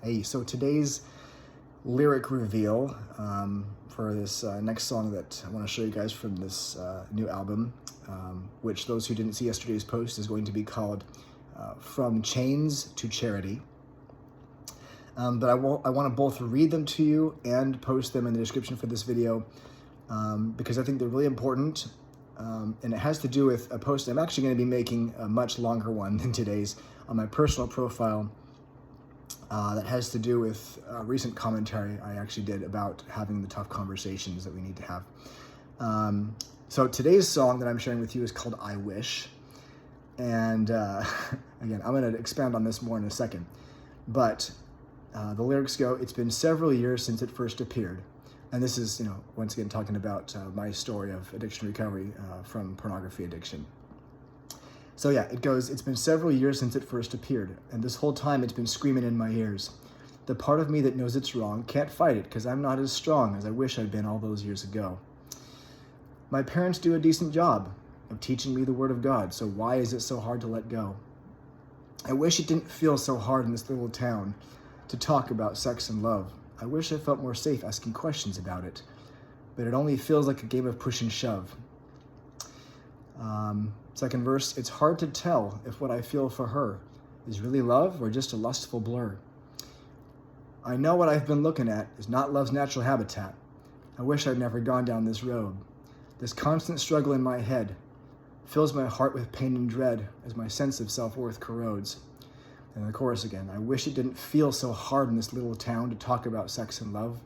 Hey, so today's lyric reveal for this next song that I want to show you guys from this new album, which those who didn't see yesterday's post is going to be called From Chains to Charity. But I want to both read them to you and post them in the description for this video because I think they're really important. And it has to do with a post I'm actually going to be making, a much longer one than today's, on my personal profile. That has to do with recent commentary I actually did about having the tough conversations that we need to have. So today's song that I'm sharing with you is called I Wish. And again, I'm going to expand on this more in a second. But the lyrics go, it's been several years since it first appeared. And this is, once again, talking about my story of addiction recovery from pornography addiction. So yeah, it goes, it's been several years since it first appeared, and this whole time it's been screaming in my ears. The part of me that knows it's wrong can't fight it because I'm not as strong as I wish I'd been all those years ago. My parents do a decent job of teaching me the Word of God, so why is it so hard to let go? I wish it didn't feel so hard in this little town to talk about sex and love. I wish I felt more safe asking questions about it, but it only feels like a game of push and shove. Second verse, it's hard to tell if what I feel for her is really love or just a lustful blur. I know what I've been looking at is not love's natural habitat. I wish I'd never gone down this road. This constant struggle in my head fills my heart with pain and dread as my sense of self-worth corrodes. And the chorus again, I wish it didn't feel so hard in this little town to talk about sex and love.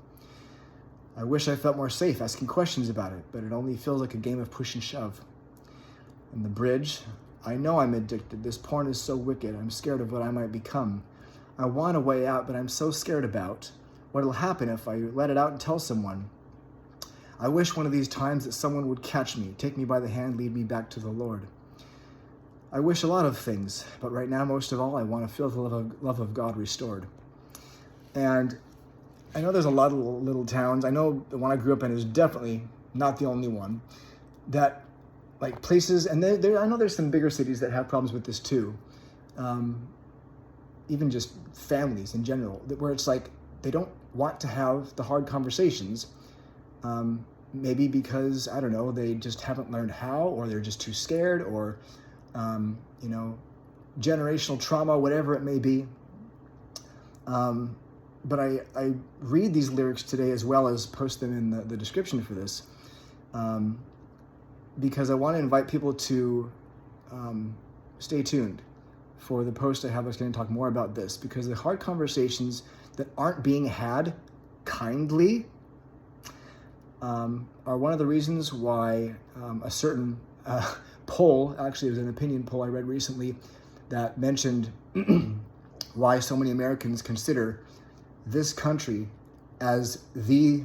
I wish I felt more safe asking questions about it, but it only feels like a game of push and shove. And the bridge, I know I'm addicted. This porn is so wicked. I'm scared of what I might become. I want a way out, but I'm so scared about what'll happen if I let it out and tell someone. I wish one of these times that someone would catch me, take me by the hand, lead me back to the Lord. I wish a lot of things, but right now, most of all, I want to feel the love of God restored. And I know there's a lot of little towns. I know the one I grew up in is definitely not the only one that like places, and I know there's some bigger cities that have problems with this too. Even just families in general, where it's like they don't want to have the hard conversations. Maybe because, I don't know, they just haven't learned how, or they're just too scared, or, generational trauma, whatever it may be. But I read these lyrics today as well as post them in the description for this. Because I want to invite people to stay tuned for the post I have that's going to talk more about this, because the hard conversations that aren't being had kindly are one of the reasons why a certain poll, actually it was an opinion poll I read recently, that mentioned why so many Americans consider this country as the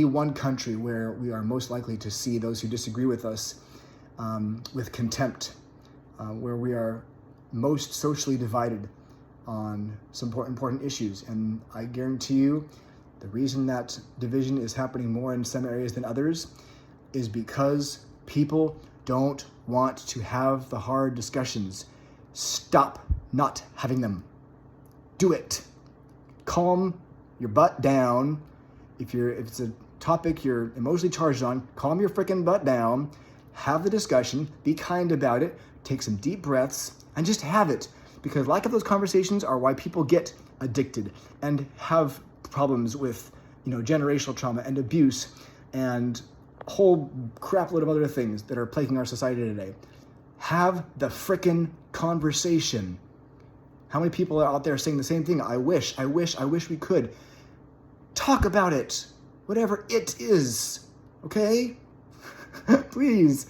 one country where we are most likely to see those who disagree with us with contempt, where we are most socially divided on some important issues. And I guarantee you, the reason that division is happening more in some areas than others is because people don't want to have the hard discussions. Stop not having them. Do it. Calm your butt down. If it's a topic you're emotionally charged on, calm your freaking butt down, have the discussion, be kind about it, take some deep breaths, and just have it. Because lack of those conversations are why people get addicted and have problems with, generational trauma and abuse and a whole crap load of other things that are plaguing our society today. Have the frickin' conversation. How many people are out there saying the same thing? I wish we could. Talk about it, whatever it is, okay? Please,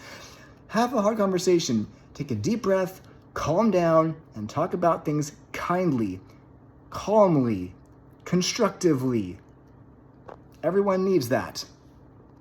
have a hard conversation. Take a deep breath, calm down, and talk about things kindly, calmly, constructively. Everyone needs that.